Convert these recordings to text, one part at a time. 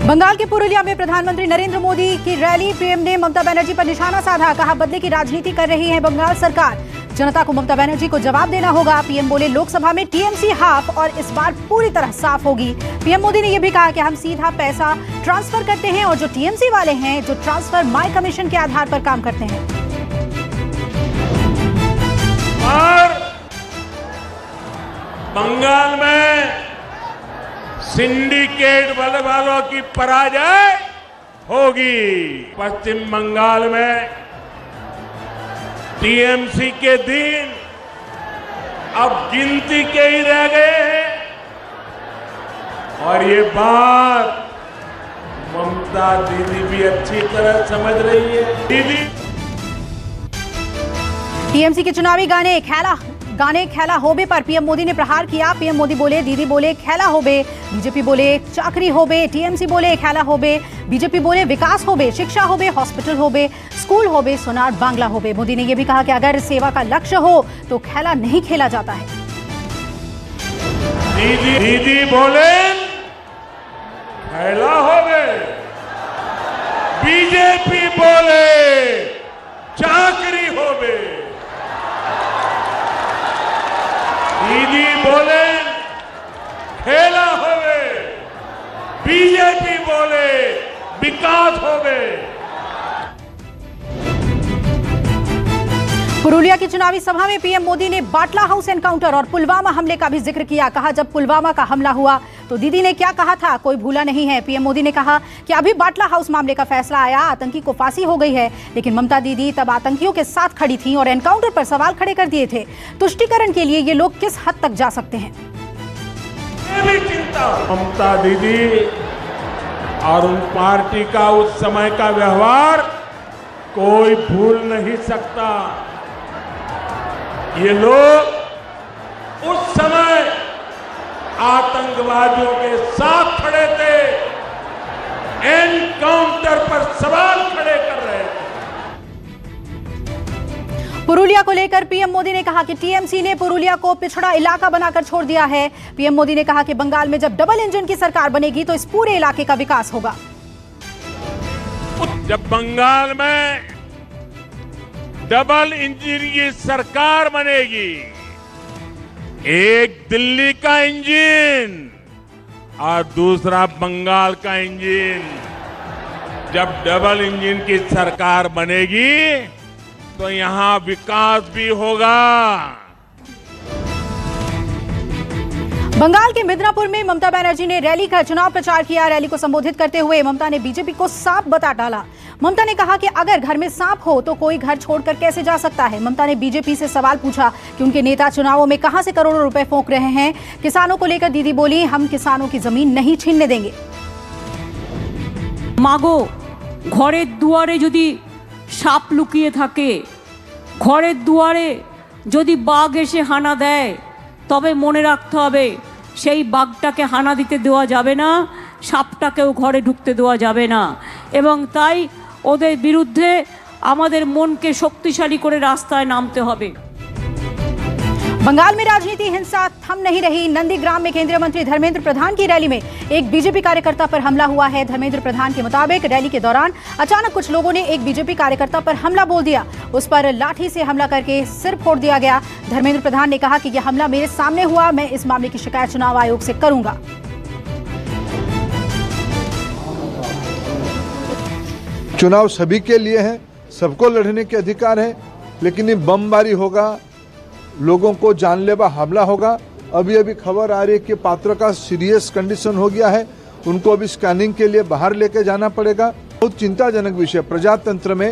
बंगाल के पुरुलिया में प्रधानमंत्री नरेंद्र मोदी की रैली। पीएम ने ममता बनर्जी पर निशाना साधा, कहा बदले की राजनीति कर रही है बंगाल सरकार, जनता को ममता बनर्जी को जवाब देना होगा। पीएम बोले लोकसभा में टीएमसी हाफ और इस बार पूरी तरह साफ होगी। पीएम मोदी ने यह भी कहा कि हम सीधा पैसा ट्रांसफर करते हैं और जो टीएमसी वाले हैं जो ट्रांसफर माई कमीशन के आधार पर काम करते हैं। और बंगाल में सिंडिकेट वालों की पराजय होगी। पश्चिम बंगाल में टीएमसी के दिन अब गिनती के ही रह गए हैं और ये बात ममता दीदी भी अच्छी तरह समझ रही है। दीदी टीएमसी के चुनावी गाने खेला होबे पर पीएम मोदी ने प्रहार किया। पीएम मोदी बोले, दीदी बोले खेला होबे, बीजेपी बोले चाकरी होबे, टीएमसी बोले खेला होबे, बीजेपी बोले विकास होबे, शिक्षा होबे, हॉस्पिटल होबे, स्कूल होबे, सोनार बांग्ला होबे। मोदी ने यह भी कहा कि अगर सेवा का लक्ष्य हो तो खेला नहीं खेला जाता है। दीदी बोले खेला होबे, बीजेपी बोले चाकरी होबे। दीदी बोले खेला होवे, बीजेपी बोले विकास होवे। पुरुलिया की चुनावी सभा में पीएम मोदी ने बाटला हाउस एनकाउंटर और पुलवामा हमले का भी जिक्र किया। कहा जब पुलवामा का हमला हुआ तो दीदी ने क्या कहा था कोई भूला नहीं है। पीएम मोदी ने कहा कि अभी बाटला हाउस मामले का फैसला आया, आतंकी को फांसी हो गई है, लेकिन ममता दीदी तब आतंकियों के साथ खड़ी थी और एनकाउंटर पर सवाल खड़े कर दिए थे। तुष्टीकरण के लिए ये लोग किस हद तक जा सकते हैं। ममता दीदी और उन पार्टी का उस समय का व्यवहार कोई भूल नहीं सकता। ये लोग उस समय आतंकवादियों के साथ खड़े थे, एनकाउंटर पर सवाल खड़े कर रहे थे। पुरुलिया को लेकर पीएम मोदी ने कहा कि टीएमसी ने पुरुलिया को पिछड़ा इलाका बनाकर छोड़ दिया है। पीएम मोदी ने कहा कि बंगाल में जब डबल इंजन की सरकार बनेगी तो इस पूरे इलाके का विकास होगा। जब बंगाल में डबल इंजन की सरकार बनेगी, एक दिल्ली का इंजन और दूसरा बंगाल का इंजन, जब डबल इंजन की सरकार बनेगी तो यहां विकास भी होगा। बंगाल के मिदनापुर में ममता बनर्जी ने रैली का चुनाव प्रचार किया। रैली को संबोधित करते हुए ममता ने बीजेपी को सांप बता डाला। ममता ने कहा कि अगर घर में सांप हो तो कोई घर छोड़कर कैसे जा सकता है। ममता ने बीजेपी से सवाल पूछा कि उनके नेता चुनावों में कहां से करोड़ों रुपए फूंक रहे हैं। किसानों को लेकर दीदी बोली, हम किसानों की जमीन नहीं छीनने देंगे। मागो घरे दुआरे यदि साप लुकिए थाके, घरे दुआरे यदि बाघ एसे हाना देय, तबे मने राखते हबे सेई बाघटाके हाना दिते देওয়া যাবে না, সাপটাকেও ঘরে ঢুকতে দেওয়া যাবে না। এবং তাই ওদের বিরুদ্ধে আমাদের মনকে শক্তিশালী করে রাস্তায় নামতে হবে। बंगाल में राजनीति हिंसा थम नहीं रही। नंदीग्राम में केंद्रीय मंत्री धर्मेंद्र प्रधान की रैली में एक बीजेपी कार्यकर्ता पर हमला हुआ है। धर्मेंद्र प्रधान के मुताबिक रैली के दौरान अचानक कुछ लोगों ने एक बीजेपी कार्यकर्ता पर हमला बोल दिया। उस पर लाठी से हमला करके सिर फोड़ दिया गया। धर्मेंद्र प्रधान ने कहा कि यह हमला मेरे सामने हुआ, मैं इस मामले की शिकायत चुनाव आयोग से करूंगा। चुनाव सभी के लिए है, सबको लड़ने के अधिकार है, लेकिन ये बमबारी होगा, लोगों को जानलेवा हमला होगा। अभी खबर आ रही है कि पात्र का सीरियस कंडीशन हो गया है, उनको अभी स्कैनिंग के लिए बाहर लेके जाना पड़ेगा। बहुत चिंताजनक विषय। प्रजातंत्र में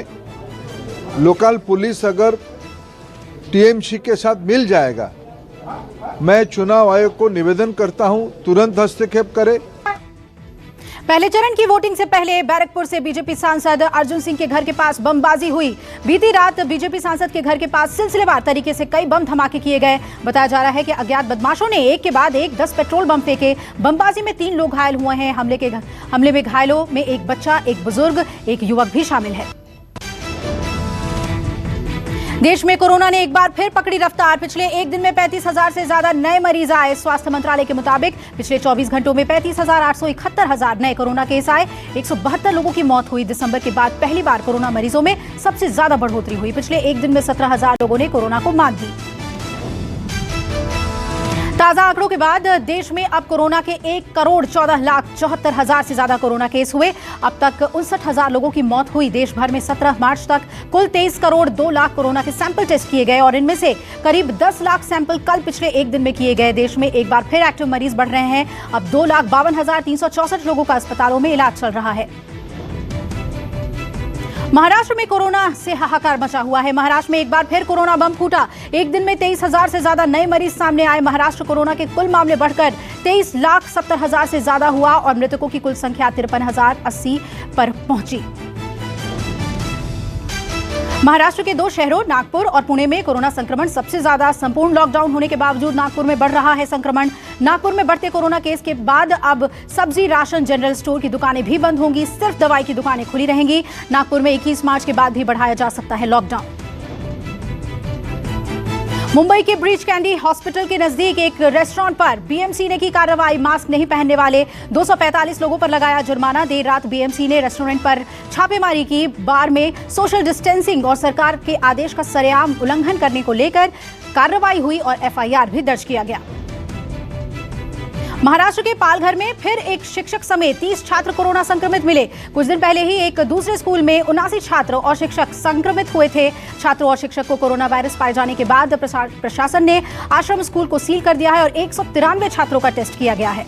लोकल पुलिस अगर टीएमसी के साथ मिल जाएगा, मैं चुनाव आयोग को निवेदन करता हूं तुरंत हस्तक्षेप करे। पहले चरण की वोटिंग से पहले बैरकपुर से बीजेपी सांसद अर्जुन सिंह के घर के पास बमबाजी हुई। बीती रात बीजेपी सांसद के घर के पास सिलसिलेवार तरीके से कई बम धमाके किए गए। बताया जा रहा है कि अज्ञात बदमाशों ने एक के बाद एक 10 पेट्रोल बम फेंके। बमबाजी में 3 लोग घायल हुए हैं। हमले में घायलों में एक बच्चा, एक बुजुर्ग, एक युवक भी शामिल है। देश में कोरोना ने एक बार फिर पकड़ी रफ्तार। पिछले एक दिन में 35,000 से ज्यादा नए मरीज आए। स्वास्थ्य मंत्रालय के मुताबिक पिछले 24 घंटों में 35,871 नए कोरोना केस आए। 172 लोगों की मौत हुई। दिसंबर के बाद पहली बार कोरोना मरीजों में सबसे ज्यादा बढ़ोतरी हुई। पिछले एक दिन में 17,000 लोगों ने कोरोना को मात दी। ताजा आंकड़ों के बाद देश में अब कोरोना के 1,14,74,000 से ज्यादा कोरोना केस हुए। अब तक 59,000 लोगों की मौत हुई। देश भर में 17 मार्च तक कुल 23,02,00,000 कोरोना के सैंपल टेस्ट किए गए और इनमें से करीब 10 लाख सैंपल कल पिछले एक दिन में किए गए। देश में एक बार फिर एक्टिव मरीज बढ़ रहे हैं। अब 2,52,364 लोगों का अस्पतालों में इलाज चल रहा है। महाराष्ट्र में कोरोना से हाहाकार मचा हुआ है। महाराष्ट्र में एक बार फिर कोरोना बम फूटा। एक दिन में 23,000 से ज्यादा नए मरीज सामने आए। महाराष्ट्र कोरोना के कुल मामले बढ़कर 23,70,000 से ज्यादा हुआ और मृतकों की कुल संख्या 53,080 पर पहुंची। महाराष्ट्र के 2 शहरों नागपुर और पुणे में कोरोना संक्रमण सबसे ज्यादा। संपूर्ण लॉकडाउन होने के बावजूद नागपुर में बढ़ रहा है संक्रमण। नागपुर में बढ़ते कोरोना केस के बाद अब सब्जी, राशन, जनरल स्टोर की दुकानें भी बंद होंगी। सिर्फ दवाई की दुकानें खुली रहेंगी। नागपुर में 21 मार्च के बाद भी बढ़ाया जा सकता है लॉकडाउन। मुंबई के ब्रीच कैंडी हॉस्पिटल के नजदीक एक रेस्टोरेंट पर बीएमसी ने की कार्रवाई। मास्क नहीं पहनने वाले 245 लोगों पर लगाया जुर्माना। देर रात बीएमसी ने रेस्टोरेंट पर छापेमारी की। बार में सोशल डिस्टेंसिंग और सरकार के आदेश का सरेआम उल्लंघन करने को लेकर कार्रवाई हुई और एफआईआर भी दर्ज किया गया। महाराष्ट्र के पालघर में फिर एक शिक्षक समेत 30 छात्र कोरोना संक्रमित मिले। कुछ दिन पहले ही एक दूसरे स्कूल में 79 छात्र और शिक्षक संक्रमित हुए थे। छात्र और शिक्षक को कोरोना वायरस पाए जाने के बाद प्रशासन ने आश्रम स्कूल को सील कर दिया है और 193 छात्रों का टेस्ट किया गया है।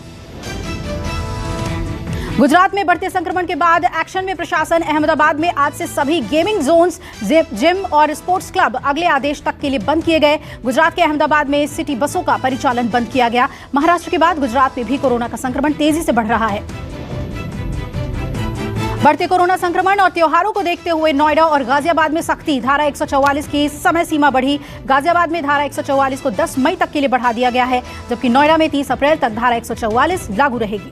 गुजरात में बढ़ते संक्रमण के बाद एक्शन में प्रशासन। अहमदाबाद में आज से सभी गेमिंग जोन्स, जिम और स्पोर्ट्स क्लब अगले आदेश तक के लिए बंद किए गए। गुजरात के अहमदाबाद में सिटी बसों का परिचालन बंद किया गया। महाराष्ट्र के बाद गुजरात में भी कोरोना का संक्रमण तेजी से बढ़ रहा है। बढ़ते कोरोना संक्रमण और त्योहारों को देखते हुए नोएडा और गाजियाबाद में सख्ती। धारा 144 की समय सीमा बढ़ी। गाजियाबाद में धारा 144 को 10 मई तक के लिए बढ़ा दिया गया है, जबकि नोएडा में 30 अप्रैल तक धारा 144 लागू रहेगी।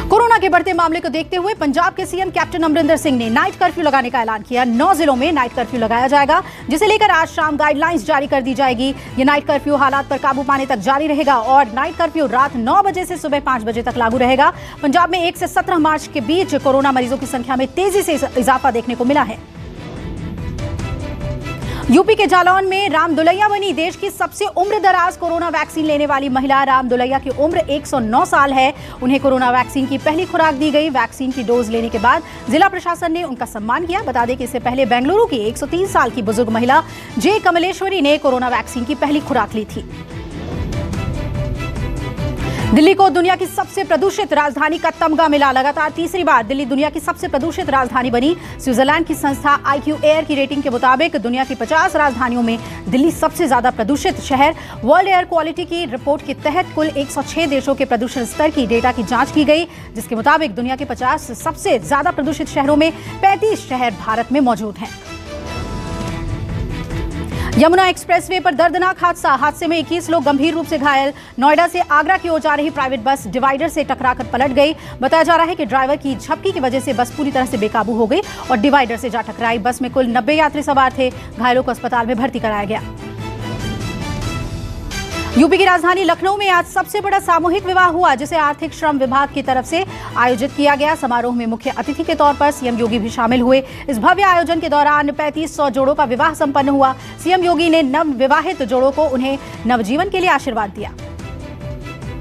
कोरोना के बढ़ते मामले को देखते हुए पंजाब के सीएम कैप्टन अमरिंदर सिंह ने नाइट कर्फ्यू लगाने का ऐलान किया। 9 जिलों में नाइट कर्फ्यू लगाया जाएगा, जिसे लेकर आज शाम गाइडलाइंस जारी कर दी जाएगी। ये नाइट कर्फ्यू हालात पर काबू पाने तक जारी रहेगा और नाइट कर्फ्यू रात 9 बजे से सुबह 5 बजे तक लागू रहेगा। पंजाब में 1 से 17 मार्च के बीच कोरोना मरीजों की संख्या में तेजी से इजाफा देखने को मिला है। यूपी के जालौन में राम दुलैया बनी देश की सबसे उम्र दराज कोरोना वैक्सीन लेने वाली महिला। राम दुलैया की उम्र 109 साल है। उन्हें कोरोना वैक्सीन की पहली खुराक दी गई। वैक्सीन की डोज लेने के बाद जिला प्रशासन ने उनका सम्मान किया। बता दें कि इससे पहले बेंगलुरु की 103 साल की बुजुर्ग महिला जे कमलेश्वरी ने कोरोना वैक्सीन की पहली खुराक ली थी। दिल्ली को दुनिया की सबसे प्रदूषित राजधानी का तमगा मिला। लगातार तीसरी बार दिल्ली दुनिया की सबसे प्रदूषित राजधानी बनी। स्विट्जरलैंड की संस्था IQ एयर की रेटिंग के मुताबिक दुनिया की 50 राजधानियों में दिल्ली सबसे ज्यादा प्रदूषित शहर। वर्ल्ड एयर क्वालिटी की रिपोर्ट के तहत कुल 106 देशों के प्रदूषण स्तर की डेटा की जांच की गई, जिसके मुताबिक दुनिया के 50 सबसे ज्यादा प्रदूषित शहरों में 35 शहर भारत में मौजूद हैं। यमुना एक्सप्रेसवे पर दर्दनाक हादसे में 21 लोग गंभीर रूप से घायल। नोएडा से आगरा की ओर जा रही प्राइवेट बस डिवाइडर से टकराकर पलट गई। बताया जा रहा है कि ड्राइवर की झपकी की वजह से बस पूरी तरह से बेकाबू हो गई और डिवाइडर से जा टकराई। बस में कुल 90 यात्री सवार थे। घायलों को अस्पताल में भर्ती कराया गया। यूपी की राजधानी लखनऊ में आज सबसे बड़ा सामूहिक विवाह हुआ, जिसे आर्थिक श्रम विभाग की तरफ से आयोजित किया गया। समारोह में मुख्य अतिथि के तौर पर सीएम योगी भी शामिल हुए। इस भव्य आयोजन के दौरान 3500 जोड़ों का विवाह संपन्न हुआ। सीएम योगी ने नव विवाहित जोड़ों को उन्हें नवजीवन के लिए आशीर्वाद दिया।